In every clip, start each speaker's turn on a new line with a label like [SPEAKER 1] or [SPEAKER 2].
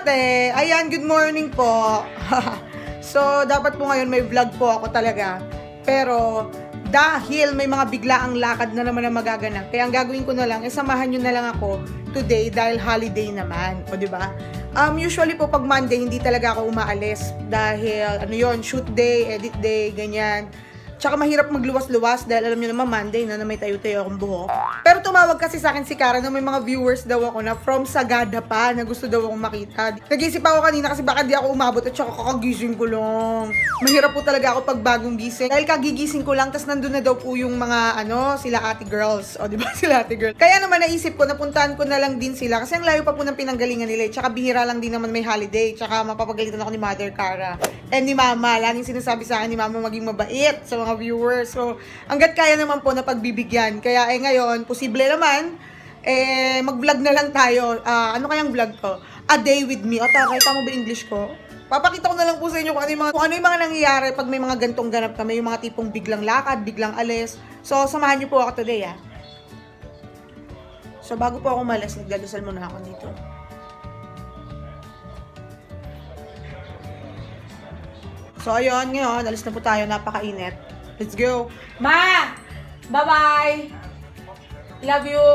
[SPEAKER 1] ate! Ayan, good morning po. So, dapat po ngayon may vlog po ako talaga. Pero, dahil may mga biglaang lakad na naman na magaganap, kaya ang gagawin ko na lang, samahan nyo na lang ako today dahil holiday naman. O, diba? Usually po pag Monday, hindi talaga ako umaalis. Dahil, ano yon, shoot day, edit day, ganyan. Tsaka mahirap magluwas-luwas dahil alam nyo naman Monday na may tayo-tayo akong buhok. Pero tumawag kasi sa akin si Kara na may mga viewers daw ako na from Sagada pa na gusto daw akong makita. Nag-isip ako kanina kasi baka di ako umabot at tsaka kakagising ko lang. Mahirap po talaga ako pag bagong gising. Dahil kagigising ko lang tas nandun na daw po yung mga sila ate girls. O diba sila ate girls? Kaya naman naisip ko, napuntahan ko na lang din sila kasi ang layo pa po ng pinanggalingan nila. Tsaka bihira lang din naman may holiday. Tsaka mapapagalitan ako ni Mother Kara. And ni Mama, laging sinasabi sa akin ni Mama maging mabait sa mga viewers. So, hanggat kaya naman po na pagbibigyan. Kaya ngayon, posible naman, mag-vlog na lang tayo. Ano kayang vlog ko? A day with me. O, tama ba English ko? Papakita ko na lang po sa inyo kung ano yung mga nangyayari pag may mga gantong ganap kami. Yung mga tipong biglang lakad, biglang alis. So, samahan niyo po ako today, ha. So, bago po ako malas, nagdadasal muna ako dito. So, ayun, ngayon, alis na po tayo. Napakainit. Let's go. Ma! Bye-bye! Love you!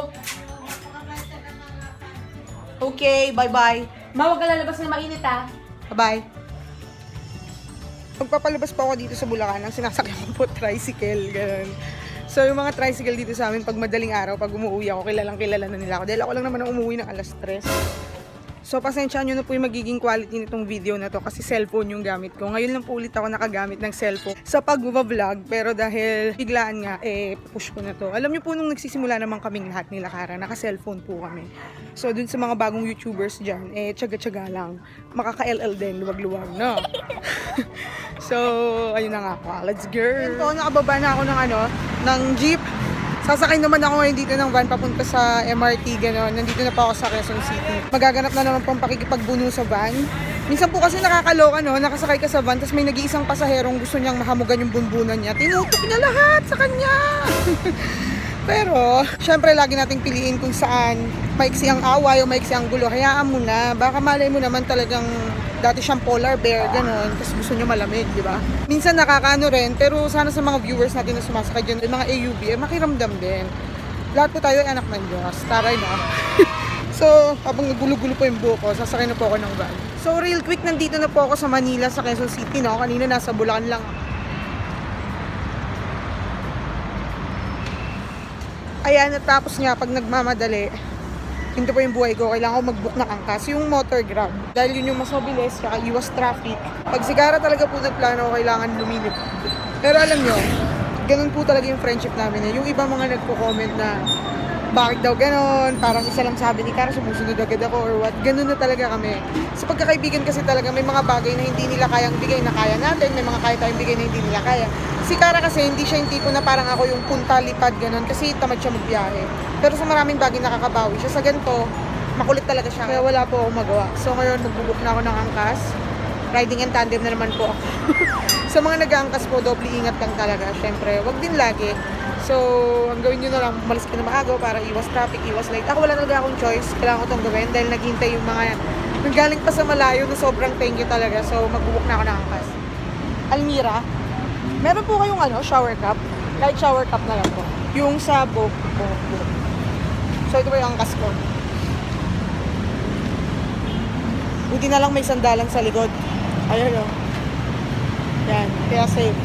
[SPEAKER 1] Okay, bye-bye.
[SPEAKER 2] Ma, huwag ka lalabas na mainit, ha?
[SPEAKER 1] Bye-bye. Pagpapalabas pa ako dito sa Bulacan, ang sinasakyan ko po, tricycle, ganun. So, yung mga tricycle dito sa amin, pag madaling araw, pag umuwi ako, kilala na nila ako. Dahil ako lang naman ang umuwi ng alas 3. So, pasensya nyo na po yung magiging quality nitong video na to kasi cellphone yung gamit ko. Ngayon lang po ulit ako nakagamit ng cellphone sa pag-vlog. Pero dahil biglaan nga, push ko na to. Alam nyo po nung nagsisimula naman kaming lahat nila Kara, naka-cellphone po kami. So, dun sa mga bagong YouTubers dyan, tsaga-tsaga lang. Makaka-LL din, luwag-luwag, no? So, ayun na nga po. Let's go! Yan po, nakababa na ako ng jeep. Sasakay naman ako ngayon dito ng van papunta sa MRT, gano'n. Nandito na pa ako sa Quezon City. Magaganap na naman po ang pakikipagbuno sa van. Minsan po kasi nakakaloka, no? Nakasakay ka sa van, tapos may nag-iisang pasaherong gusto niyang mahamugan yung bunbunan niya. Tinutok niya lahat sa kanya! Pero, syempre, lagi nating piliin kung saan maiksi ang away o maiksi ang gulo. Hayaan mo na. Baka malay mo naman talagang dati siyang polar bear, gano'n. Tapos gusto niya malamig, di ba? Minsan nakakaano rin, pero sana sa mga viewers natin na sumasakay dyan, yung mga AUB, makiramdam din. Lahat po tayo ay anak ng Diyos. Taray na. So, habang nagulo-gulo po yung buhok ko, sasakay na po ako ng van. So, real quick, nandito na po ako sa Manila, sa Quezon City, no? Kanina nasa Bulacan lang ako. Ayan, natapos nga pag nagmamadali. Hindi po yung buhay ko, kailangan ko mag-book ng angkas. Yung motor grab. Dahil yun yung mas mabilis, kaya iwas traffic. Pag sigara talaga po nagplano, kailangan lumilip. Pero alam nyo, ganun po talaga yung friendship namin. Yung iba mga nagpo-comment na, bakit daw ganon? Parang isa lang sabi ni Kara, sumusunod agad ako or what. Ganun na talaga kami. Sa pagkakaibigan kasi talaga, may mga bagay na hindi nila kayang bigay na kaya natin. May mga kaya tayong bigay na hindi nila kaya. Si Kara kasi, hindi siya yung tipo na parang ako yung punta-lipad, ganon. Kasi tamad siya magbiyahe. Pero sa maraming bagay nakakabawi siya. Sa ganito, makulit talaga siya. Kaya wala po akong magawa. So ngayon, magbubuk na ako ng angkas. Riding and tandem na naman po ako. Sa mga nag-aangkas po, doble ingat lang talaga. Siyempre, wag din lagi. So, ang gawin nyo na lang, malis ka na maaga para iwas traffic, iwas light. Ako wala talaga akong choice. Kailangan ko itong gawin dahil naghintay yung mga nanggaling pa sa malayo na sobrang thank you talaga. So, magbubuk na ako ng angkas. Almira, meron po kayong shower cup? Light shower cup na lang po. Yung sa book. So, ito po yung angkas ko. Buti na lang may sandalan sa likod. Ayun o. Yan. Kaya safe.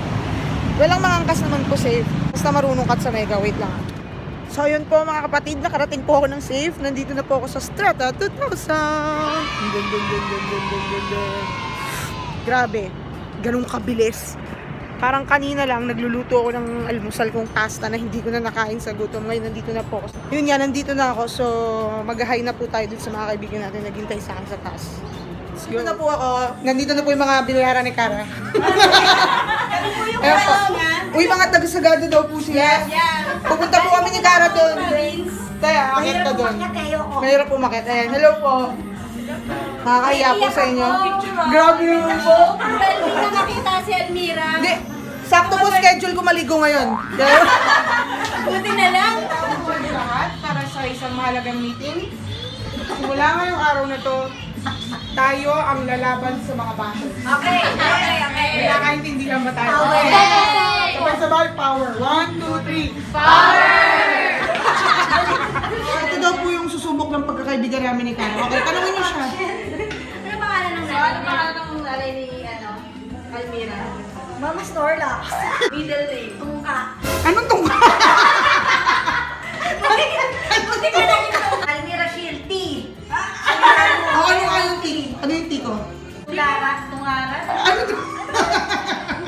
[SPEAKER 1] Walang mga angkas naman po safe. Basta marunong kat sa mega. Wait lang. So, yun po mga kapatid. Nakarating po ako ng safe. Nandito na po ako sa Strata 2000. Grabe. Ganun kabilis. Parang kanina lang, nagluluto ako ng almusal kong pasta na hindi ko na nakain sa gutom. Ngayon, nandito na po ako. Yun nga, nandito na ako. So, mag-hi na po tayo dun sa mga kaibigan natin. Naghintay sa akin sa taas. Nandito na po ako. Nandito na po yung mga binayaran ni Kara. Ayan po. Uy, mga taga-Sagada daw po sila. Pupunta po kami ni Kara doon. Kaya, akit ka doon. Mahirap po umakit. Ayan, hello po. Nakakahiya po sa inyo. Grabe naman po.
[SPEAKER 2] Hindi na nakita si Almira.
[SPEAKER 1] Hindi. Sakto po schedule ko maligo ngayon.
[SPEAKER 2] Buti na lang.
[SPEAKER 1] Lahat para sa isang mahalagang meeting. Simula ngayong araw na to, Tayo ang lalaban sa mga bashers.
[SPEAKER 2] Okay.
[SPEAKER 1] Nakaintindihan ba tayo?
[SPEAKER 2] Okay.
[SPEAKER 1] Sabay-sabay, power. 1, 2, 3. Ito daw po yung susubok ng pagkakaibigan namin ni Kara. Okay, tanongin niyo siya.
[SPEAKER 2] Ano pangalan ng nanay? Ano pangalan ng nanay ni, Almira? Mama Snorlax. Middle name. Tungka.
[SPEAKER 1] Anong tungka?
[SPEAKER 2] Buti ka na ito. Almira Shield. T.
[SPEAKER 1] Ano nga yung T? Ano yung T ko?
[SPEAKER 2] Tularas. Tungaras.
[SPEAKER 1] Ano to?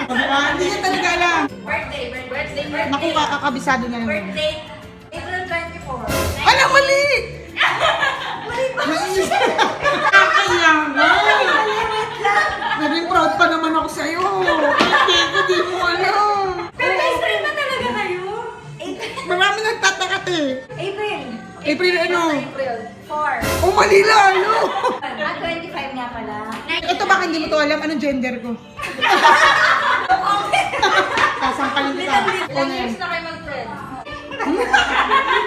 [SPEAKER 1] Hindi niya talaga alam.
[SPEAKER 2] Birthday.
[SPEAKER 1] Naku, kakakabisado na naman.
[SPEAKER 2] Birthday. April 24.
[SPEAKER 1] Ano, mali!
[SPEAKER 2] Mali ba?
[SPEAKER 1] Kakayangan! Naging proud pa naman ako sa'yo. Hindi mo alam.
[SPEAKER 2] Pero best friend ba talaga kayo?
[SPEAKER 1] Marami nagtataka
[SPEAKER 2] April.
[SPEAKER 1] April ano?
[SPEAKER 2] April 4.
[SPEAKER 1] Oh, mali lalo!
[SPEAKER 2] 25 nga pala.
[SPEAKER 1] Ito baka hindi mo to alam anong gender ko. Sasampalin kita.
[SPEAKER 2] Ilang years na kayo mag-friend?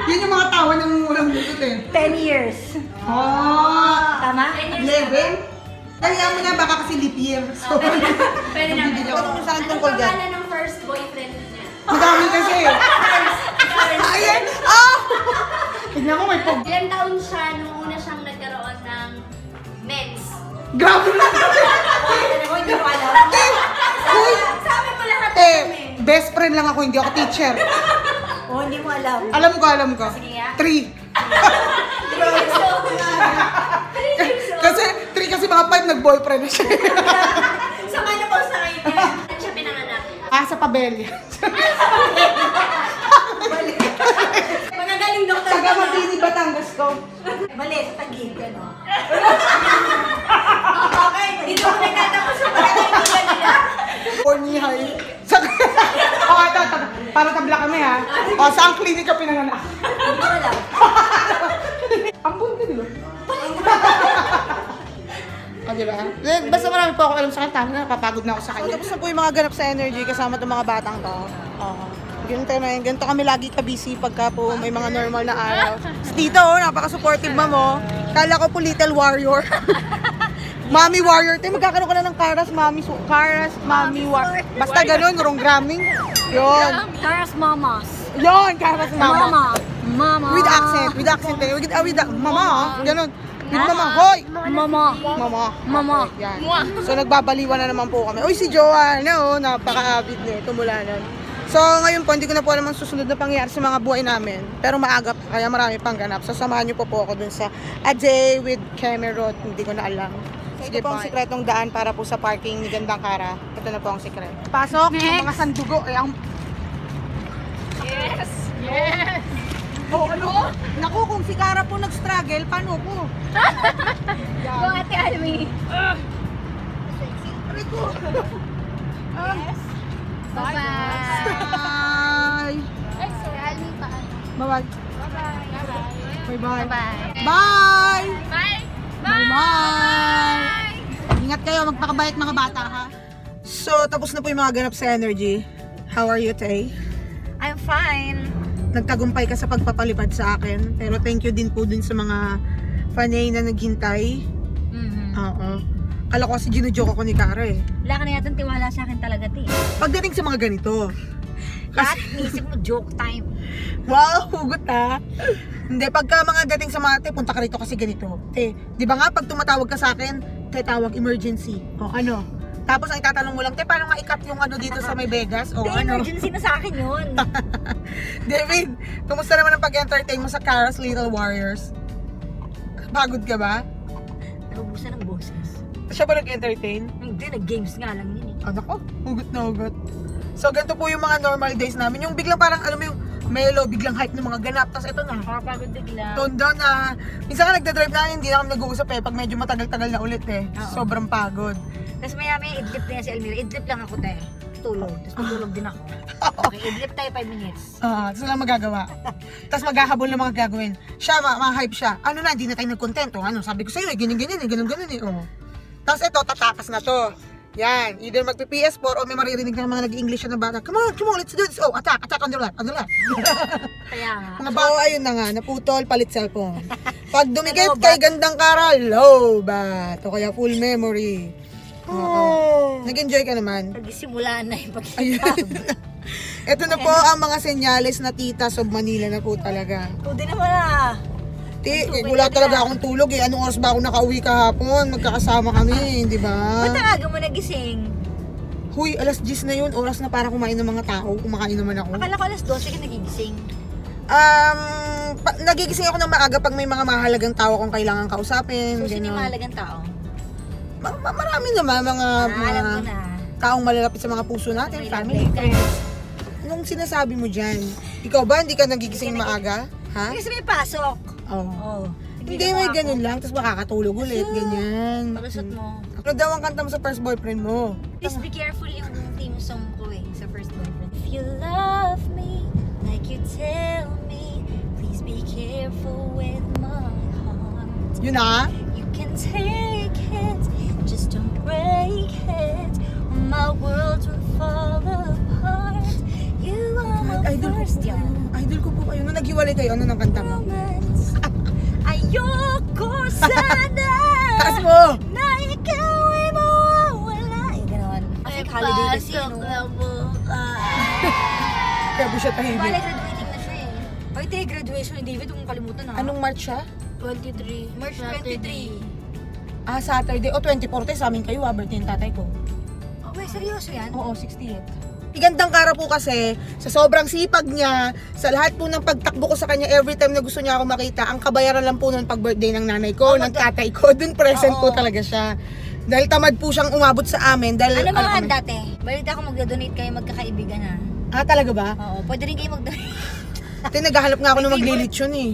[SPEAKER 1] Yun yung mga tawa ng walang lutot
[SPEAKER 2] 10 years.
[SPEAKER 1] Oh!
[SPEAKER 2] Tama?
[SPEAKER 1] 11? Kaya mo na baka kasi leap year. So,
[SPEAKER 2] Pwede namin.
[SPEAKER 1] Ano saan
[SPEAKER 2] Anong
[SPEAKER 1] tungkol dyan?
[SPEAKER 2] pangalan ng first boyfriend niya?
[SPEAKER 1] Madami kasi. Ayan! Ah! Tignan mo may pog.
[SPEAKER 2] Ilang taon siya nung una siyang nagkaroon ng mens?
[SPEAKER 1] Grabe na!
[SPEAKER 2] Hindi ko alam.
[SPEAKER 1] Uy!
[SPEAKER 2] Sabi mo lahat
[SPEAKER 1] Best friend lang ako, hindi ako teacher.
[SPEAKER 2] Oh, hindi mo alam.
[SPEAKER 1] Alam ko.
[SPEAKER 2] Sige nga.
[SPEAKER 1] 3.
[SPEAKER 2] 3 years old. 3 years old.
[SPEAKER 1] Kasi 3 kasi mga 5 nag-boyfriend na siya.
[SPEAKER 2] Sa menopause na kayo niya. Saan siya pinanganak?
[SPEAKER 1] Sa Pabella.
[SPEAKER 2] Magagaling doktor
[SPEAKER 1] Taga Mabini, Batangas ko.
[SPEAKER 2] Mali, sa Taguig, ano? Okay, dito ko nagtatapos sa pagkakaibigan nila.
[SPEAKER 1] Pornihay. Ito. Para tabla kami ha. Saan klinik ka pinanganak?
[SPEAKER 2] Hindi ko alam.
[SPEAKER 1] Ampun ka, di ba? Diba? Basta marami po ako alam sa kanta. Napapagod na ako sa kanya. Tapos na po yung mga ganap sa energy kasama itong mga batang to. Ganito kami lagi ka-busy pagka po may mga normal na araw. Dito, napaka-supportive mo. Kala ko po little warrior. Mommy warrior. Tayo magkakaroon ka na ng Karas, Mommy warrior. Basta ganun, wrong gramming. Yun.
[SPEAKER 2] Karas Mamas.
[SPEAKER 1] Yun, Karas Mama.
[SPEAKER 2] Mama.
[SPEAKER 1] With accent tayo. With mama, ganun. With mama, hoy! Mama. Yan. So, nagbabaliwan na naman po kami. Uy, si Joanna, napaka-avid nito mula nun. So, ngayon po, hindi ko na po alam ang susunod na pangyayari sa mga buhay namin. Pero maaga, kaya marami pang ganap. So, samahan niyo po ako dun sa A Day with Cameron. Hindi ko na alam. Sige po ang sikretong daan para po sa parking ni Gandang Kara. Ito na po ang sikret. Pasok, ang mga sandugo.
[SPEAKER 2] Yes.
[SPEAKER 1] Oh, ano? Naku, kung si Kara po nag-struggle, paano po?
[SPEAKER 2] Go, Ate Almi.
[SPEAKER 1] Aray ko.
[SPEAKER 2] Yes. Bye-bye.
[SPEAKER 1] Bye!
[SPEAKER 2] Ay, si Almi pa.
[SPEAKER 1] Bye-bye.
[SPEAKER 2] Bye-bye.
[SPEAKER 1] Bye!
[SPEAKER 2] Bye.
[SPEAKER 1] Bye! Ingat kayo, magpakabait mga bata ha. So, tapos na po yung mga ganap sa energy. How are you, Tay?
[SPEAKER 2] I'm fine.
[SPEAKER 1] Nagtagumpay ka sa pagpapalipad sa akin. Pero thank you din po dun sa mga fanay na naghintay. Oo. Kala ko kasi ginujoke ako ni Kara eh.
[SPEAKER 2] Wala ka na yatang tiwala sa akin talaga, Ti.
[SPEAKER 1] Pagdating sa mga ganito.
[SPEAKER 2] Lahat, inisip mo joke time.
[SPEAKER 1] Wow, hugot ha. Hindi, pagka mga dating sa mga, te, punta ka rito kasi ganito. Te, di ba nga, pag tumatawag ka sa akin, te, tawag emergency. O ano? Tapos ang itatanong mo lang, te, paano ma-ikat yung ano dito sa may Vegas? O ano?
[SPEAKER 2] Emergency na sa akin yun.
[SPEAKER 1] David, kumusta naman ang pag-entertain mo sa Kara's Little Warriors? Pagod ka ba?
[SPEAKER 2] Naubusan ng boses.
[SPEAKER 1] Siya ba nag-entertain?
[SPEAKER 2] Hindi, nag-games nga lang yun eh.
[SPEAKER 1] Ano ko? Hugot na hugot. So, ganito po yung mga normal days namin. Yung biglang parang, alam mo yung mellow, biglang hype ng mga ganap. Tapos ito na.
[SPEAKER 2] Nakapagod bigla.
[SPEAKER 1] Tone down na. Minsan ka nagdadrive na, hindi na kami nag-uusap eh. Pag medyo matagal-tagal na ulit eh.
[SPEAKER 2] Oo.
[SPEAKER 1] Sobrang pagod.
[SPEAKER 2] Tapos maya-maya idlip na yan si Almira. Idlip lang ako tayo. Tulog. Tapos tutulog din ako. Okay, idlip tayo 5 minutes.
[SPEAKER 1] Tapos wala magagawa. Tapos maghahabol na mga gagawin. Siya, ma-hype siya. Ano na, hindi na tayo nagkontento. Ano, sabi ko sa'yo eh, ganyan-ganyan eh, ganun-ganun eh. Oh. Tapos ito, tatakas na to. Yan, either magpi-PS4 o may maririnig na mga nag-English na bata. Come on, let's do this. Oh, attack on the left.
[SPEAKER 2] Kaya nga.
[SPEAKER 1] So, ayun na nga, naputol, palit cellphone. Pag dumikit kay Gandang Kara, low bat. O kaya full memory. Oo. Nag-enjoy ka naman?
[SPEAKER 2] Nagsimula na yung pagkitab.
[SPEAKER 1] Ito na po ang mga senyales na Titas of Manila na po talaga.
[SPEAKER 2] Tuloy naman ah.
[SPEAKER 1] Wala talaga akong tulog eh. Anong oras ba ako nakauwi kahapon? Magkakasama kami, di ba?
[SPEAKER 2] Ba't ang aga mo nagising?
[SPEAKER 1] Huy, alas 10 na yun. Oras na para kumain ng mga tao. Kumakain naman ako.
[SPEAKER 2] Akala ko alas 12 ka nagigising.
[SPEAKER 1] Nagigising ako ng maaga pag may mga mahalagang tao akong kailangan kausapin.
[SPEAKER 2] So, sino yung mahalagang tao?
[SPEAKER 1] Marami naman mga
[SPEAKER 2] Alam ko na.
[SPEAKER 1] taong malalapit sa mga puso natin,
[SPEAKER 2] May
[SPEAKER 1] family,
[SPEAKER 2] love
[SPEAKER 1] friends. Anong sinasabi mo dyan? Ikaw ba, hindi ka nagigising maaga? Ha?
[SPEAKER 2] Kasi may pasok.
[SPEAKER 1] Oo.
[SPEAKER 2] Oo.
[SPEAKER 1] Hindi, may ganun lang, tapos makakatulog ulit, ganyan.
[SPEAKER 2] Palusot mo.
[SPEAKER 1] Ano daw ang kanta mo sa first boyfriend mo?
[SPEAKER 2] Please be careful yung theme song ko eh, sa first boyfriend. If you love me, like you tell me, please be careful with my heart.
[SPEAKER 1] Yun na?
[SPEAKER 2] You can take it, just don't break it. My world will fall apart. You are my first young
[SPEAKER 1] Idol ko po kayo. Nung naghiwalay kayo, ano nang kanta mo?
[SPEAKER 2] romance. Ayoko sana
[SPEAKER 1] Taas mo!
[SPEAKER 2] na ikaw ay mawawala. Yung ganon. Kasi holiday kasi, no?
[SPEAKER 1] Kaya po siya
[SPEAKER 2] Bale,
[SPEAKER 1] tahimik.
[SPEAKER 2] graduating na siya eh. Ay, tayo graduation ni David, kung kalimutan na.
[SPEAKER 1] Anong March siya?
[SPEAKER 2] 23. March 23.
[SPEAKER 1] Saturday. O, 24 sa amin kayo, birthday ng tatay ko.
[SPEAKER 2] Oh, wait, seryoso yan?
[SPEAKER 1] Oo, 68. Gandang Kara po kasi, sa sobrang sipag niya, sa lahat po ng pagtakbo ko sa kanya, every time na gusto niya ako makita, ang kabayaran lang po noon pag birthday ng nanay ko, ng tatay ko, dun present po talaga siya. Dahil tamad po siyang umabot sa amin. Dahil,
[SPEAKER 2] Ano mga handa, te? Balita ko magdodonate kayo magkakaibigan ha?
[SPEAKER 1] Talaga ba?
[SPEAKER 2] Oo, pwede rin kayo magdonate.
[SPEAKER 1] Naghahanap nga ako ng maglilitsyon eh.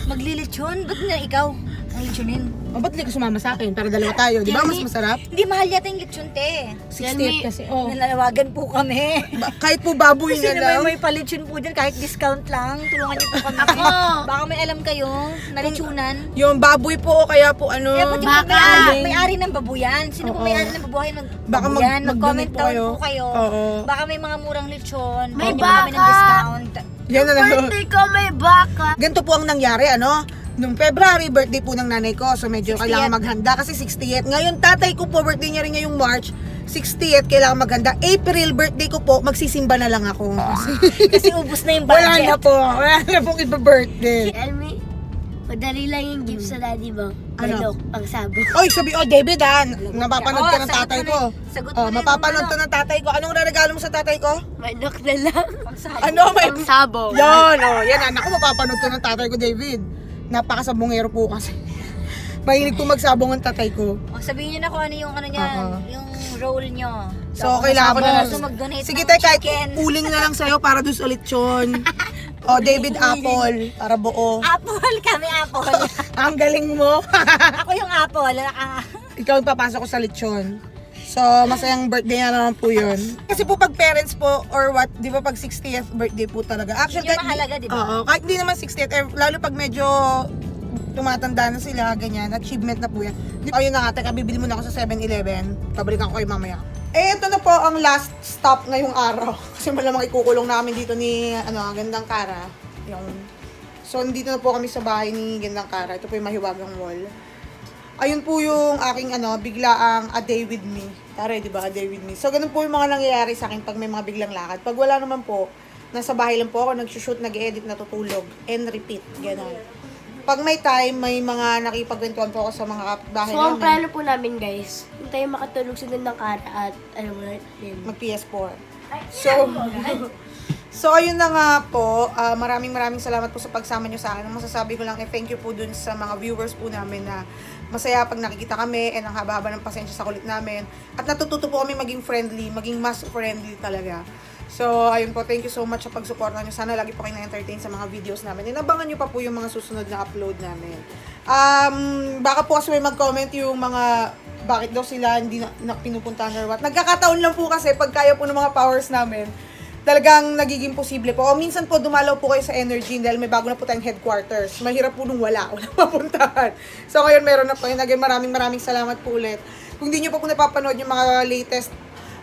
[SPEAKER 2] Maglilitsyon? Ba't na ikaw ang litsyonin?
[SPEAKER 1] Ba't hindi ka sumama sa akin? Para dalawa tayo. Di ba mas masarap?
[SPEAKER 2] Hindi mahal yata yung litsyon, te.
[SPEAKER 1] 68 kasi. Oh.
[SPEAKER 2] Nalalawagan po kami.
[SPEAKER 1] Kahit po baboy
[SPEAKER 2] Kasi
[SPEAKER 1] na lang.
[SPEAKER 2] naman may palitsyon po dyan, kahit discount lang. Tulungan niyo po kami. Baka may alam kayo na litsunan.
[SPEAKER 1] Yung baboy po o kaya po ano.
[SPEAKER 2] Kaya pati may-ari ng babuyan. Sino po may-ari ng babuyan?
[SPEAKER 1] Baka
[SPEAKER 2] Mag-comment
[SPEAKER 1] mag-donate po
[SPEAKER 2] down po kayo.
[SPEAKER 1] Oo.
[SPEAKER 2] Baka may mga murang litsyon.
[SPEAKER 3] May
[SPEAKER 2] Bigyan kami ng
[SPEAKER 3] baka!
[SPEAKER 2] discount.
[SPEAKER 1] Yan na lang.
[SPEAKER 3] Birthday ko may baka.
[SPEAKER 1] Ganito po ang nangyari, ano? Nung February, birthday po ng nanay ko. So medyo
[SPEAKER 2] 68.
[SPEAKER 1] kailangan maghanda kasi 68. Ngayon, tatay ko po, birthday niya rin ngayong March. 68, kailangan maghanda. April, birthday ko po, magsisimba na lang ako.
[SPEAKER 2] Kasi ubus na yung budget.
[SPEAKER 1] Wala na po. Wala na pong iba-birthday.
[SPEAKER 3] Elmi, madali lang yung gift sa daddy mo.
[SPEAKER 1] Ano?
[SPEAKER 3] Manok, pang sabo.
[SPEAKER 1] Oy, sabi, David, napapanood ka ng
[SPEAKER 2] sagot
[SPEAKER 1] tatay
[SPEAKER 2] mo
[SPEAKER 1] ko.
[SPEAKER 2] na. Sagot mo na yung
[SPEAKER 1] Mapapanood
[SPEAKER 2] manok.
[SPEAKER 1] to ng tatay ko. Anong regalo mo sa tatay ko?
[SPEAKER 3] Manok na lang.
[SPEAKER 1] Ano, may...
[SPEAKER 3] Pang sabo.
[SPEAKER 1] Yan, yan, anak ko, mapapanood to ng tatay ko, David. Napakasabongero po kasi. Mahilig po magsabong ang tatay ko.
[SPEAKER 2] O, sabihin niyo na kung ano yung niya, yung role niyo.
[SPEAKER 1] So, kailangan ko na
[SPEAKER 2] gusto mag-donate
[SPEAKER 1] sige
[SPEAKER 2] ng
[SPEAKER 1] tayo, kahit
[SPEAKER 2] chicken.
[SPEAKER 1] uling na lang sa'yo para doon sa lechon. David Apple, para buo.
[SPEAKER 2] Apple kami, apple.
[SPEAKER 1] Ang galing mo.
[SPEAKER 2] Ako yung apple.
[SPEAKER 1] Ikaw ang papasok ko sa lechon. So, masayang birthday na naman po yun. Kasi po pag parents po, or what, di ba pag 60th birthday po talaga. Actually,
[SPEAKER 2] Yun yung mahalaga, di ba?
[SPEAKER 1] Oo, kahit di naman 60th, lalo pag medyo tumatanda na sila, ganyan, achievement na po yan. Ayun na nga, teka, bibili muna ako sa 7-Eleven. Pabalikan ko kayo mamaya. Ito na po ang last stop ngayong araw. Kasi malamang ikukulong namin dito ni, Gandang Kara. So, nandito na po kami sa bahay ni Gandang Kara. Ito po yung Mahiwagang Mall. Ayun po yung aking biglaang a day with me. Tara, di ba? A day with me. So, ganun po yung mga nangyayari sa akin pag may mga biglang lakad. Pag wala naman po, nasa bahay lang po ako, nagsushoot, nag-edit, natutulog, and repeat. Ganun. Pag may time, may mga nakipagkwentuhan po ako sa mga kapitbahay
[SPEAKER 3] So, ang
[SPEAKER 1] namin.
[SPEAKER 3] plano po namin guys, yung tayo makatulog sa Gandang Kara at ano mo din.
[SPEAKER 1] Mag PS4. So, ayun na nga po. Maraming salamat po sa pagsama nyo sa akin. Ang masasabi ko lang, thank you po dun sa mga viewers po namin na masaya pag nakikita kami and ang haba-haba ng pasensya sa kulit namin. At natututo po kami maging friendly, maging mas friendly talaga. So, ayun po, thank you so much sa pagsuporta nyo. Sana lagi po kayo na-entertain sa mga videos namin. Inabangan nyo pa po yung mga susunod na upload namin. Baka po kasi may mag-comment yung mga bakit daw sila hindi na pinupuntahan or what. Nagkakataon lang po kasi pag kaya po ng mga powers namin, talagang nagiging posible po. O minsan po dumalaw po kayo sa Energy dahil may bago na po tayong headquarters. Mahirap po nung walang mapuntahan. So ngayon meron na po yun. Again, maraming salamat po ulit. Kung di nyo pa po napapanood yung mga latest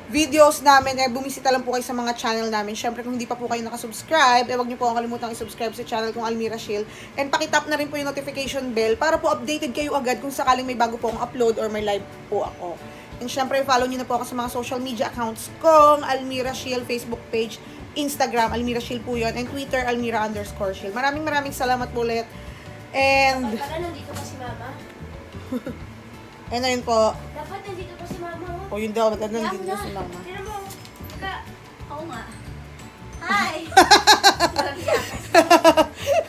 [SPEAKER 1] videos namin, bumisita lang po kayo sa mga channel namin. Syempre, kung hindi pa po kayo nakasubscribe, huwag niyo po ang kalimutang i-subscribe sa channel kong Almira Shield. And pakitap na rin po yung notification bell para po updated kayo agad kung sakaling may bago po akong upload or may live po ako. And syempre, follow niyo na po ako sa mga social media accounts kong Almira Shield, Facebook page, Instagram, Almira Shield po yun, and Twitter, Almira_Shield. Maraming salamat po ulit. And,
[SPEAKER 3] Baka nandito pa si mama.
[SPEAKER 1] and ayun po,
[SPEAKER 3] Dapat nandito pa si mama.
[SPEAKER 1] o yun daw, nandito na si mama.
[SPEAKER 3] Tira mo.
[SPEAKER 2] Oo nga. Hi!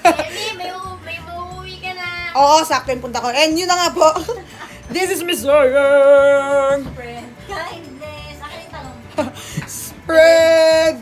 [SPEAKER 3] Baby, may mauwi ka na.
[SPEAKER 1] Oo, sakto yung punta ko. And yun na nga po. This is Miss Ryan.
[SPEAKER 2] Friend. Kindness. Akin yung tanong.
[SPEAKER 1] Spread